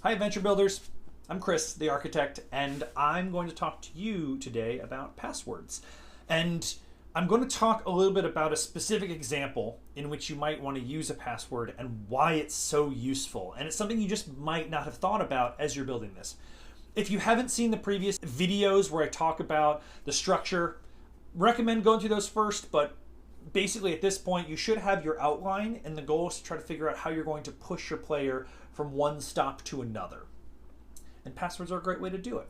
Hi, Adventure Builders. I'm Chris, the architect, and I'm going to talk to you today about passwords. And I'm going to talk a little bit about a specific example in which you might want to use a password and why it's so useful. And it's something you just might not have thought about as you're building this. If you haven't seen the previous videos where I talk about the structure, recommend going through those first, but basically at this point you should have your outline, and the goal is to try to figure out how you're going to push your player from one stop to another. And passwords are a great way to do it.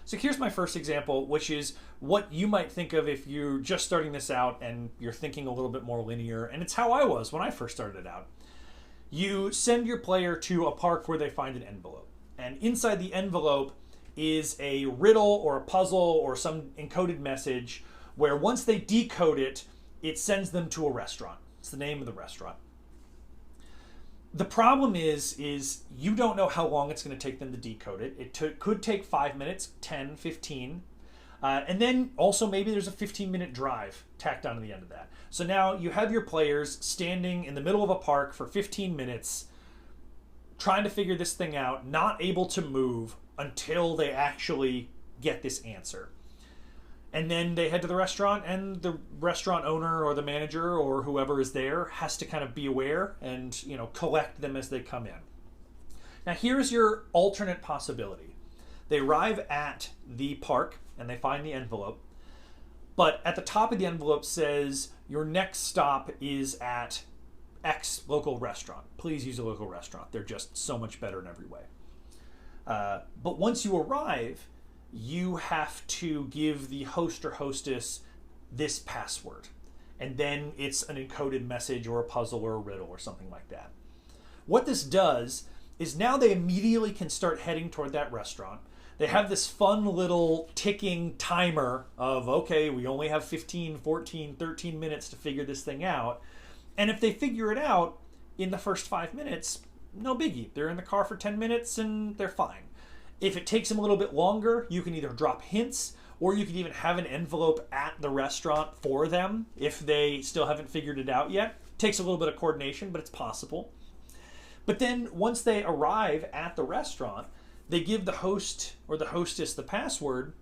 So here's my first example, which is what you might think of if you're just starting this out and you're thinking a little bit more linear, and it's how I was when I first started out. You send your player to a park where they find an envelope, and inside the envelope is a riddle or a puzzle or some encoded message where once they decode it, it sends them to a restaurant. It's the name of the restaurant. The problem is you don't know how long it's going to take them to decode it. It could take 5 minutes, 10, 15. And then also maybe there's a 15-minute drive tacked onto the end of that. So now you have your players standing in the middle of a park for 15 minutes trying to figure this thing out, not able to move until they actually get this answer. And then they head to the restaurant, and the restaurant owner or the manager or whoever is there has to kind of be aware and, collect them as they come in. Now here's your alternate possibility. They arrive at the park and they find the envelope, but at the top of the envelope says your next stop is at X local restaurant. Please use a local restaurant. They're just so much better in every way. But once you arrive, you have to give the host or hostess this password. And then it's an encoded message or a puzzle or a riddle or something like that. What this does is now they immediately can start heading toward that restaurant. They have this fun little ticking timer of, okay, we only have 15, 14, 13 minutes to figure this thing out. And if they figure it out in the first 5 minutes, no biggie. They're in the car for 10 minutes and they're fine. If it takes them a little bit longer, you can either drop hints or you can even have an envelope at the restaurant for them if they still haven't figured it out yet. It takes a little bit of coordination, but it's possible. But then once they arrive at the restaurant, they give the host or the hostess the password,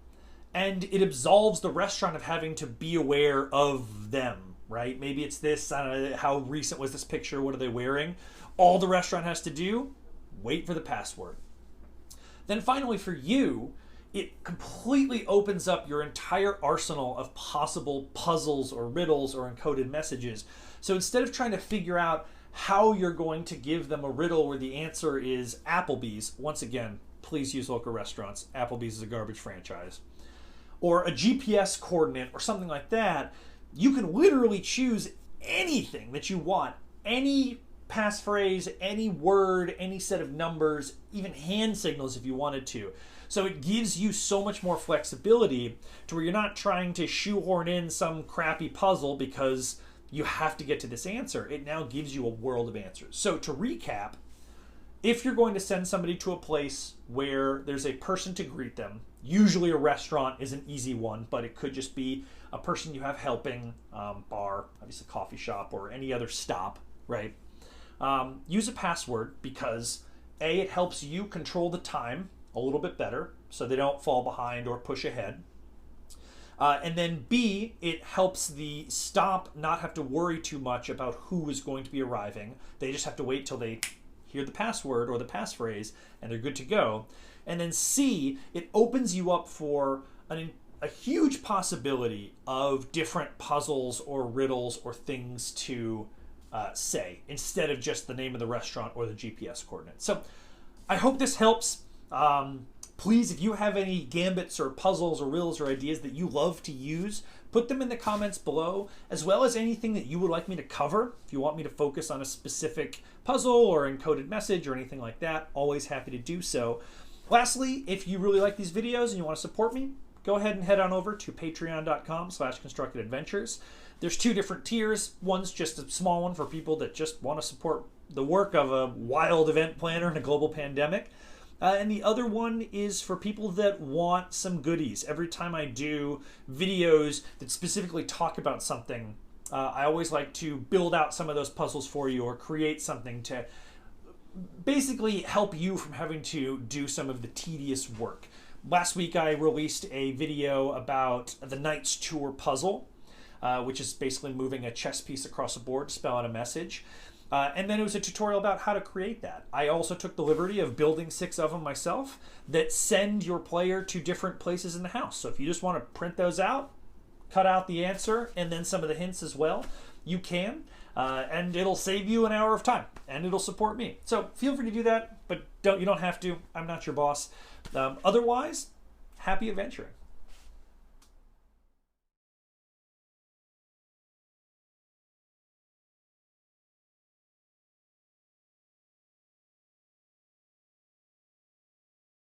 and it absolves the restaurant of having to be aware of them, right? Maybe it's this, I don't know, how recent was this picture? What are they wearing? All the restaurant has to do, wait for the password. Then finally for you, it completely opens up your entire arsenal of possible puzzles or riddles or encoded messages. So instead of trying to figure out how you're going to give them a riddle where the answer is Applebee's, once again, please use local restaurants. Applebee's is a garbage franchise. Or a GPS coordinate or something like that, you can literally choose anything that you want, any passphrase, any word, any set of numbers, even hand signals if you wanted to. So it gives you so much more flexibility to where you're not trying to shoehorn in some crappy puzzle because you have to get to this answer. It now gives you a world of answers. So to recap, if you're going to send somebody to a place where there's a person to greet them, usually a restaurant is an easy one, but it could just be a person you have helping, bar, obviously coffee shop, or any other stop, right? Use a password because A, it helps you control the time a little bit better so they don't fall behind or push ahead. And then B, it helps the stop not have to worry too much about who is going to be arriving. They just have to wait till they hear the password or the passphrase and they're good to go. And then C, it opens you up for a huge possibility of different puzzles or riddles or things to say instead of just the name of the restaurant or the GPS coordinates. So I hope this helps. Please, if you have any gambits or puzzles or riddles or ideas that you love to use, put them in the comments below, as well as anything that you would like me to cover. If you want me to focus on a specific puzzle or encoded message or anything like that, always happy to do so. Lastly, if you really like these videos and you want to support me, go ahead and head on over to patreon.com/constructedadventures. There's 2 different tiers. One's just a small one for people that just want to support the work of a wild event planner in a global pandemic. And the other one is for people that want some goodies. Every time I do videos that specifically talk about something, I always like to build out some of those puzzles for you or create something to basically help you from having to do some of the tedious work. Last week I released a video about the Knight's Tour puzzle, which is basically moving a chess piece across a board to spell out a message. And then it was a tutorial about how to create that. I also took the liberty of building 6 of them myself that send your player to different places in the house. So if you just want to print those out, cut out the answer, and then some of the hints as well, you can. And it'll save you an hour of time, and it'll support me. So feel free to do that, but you don't have to. I'm not your boss. Otherwise, happy adventuring.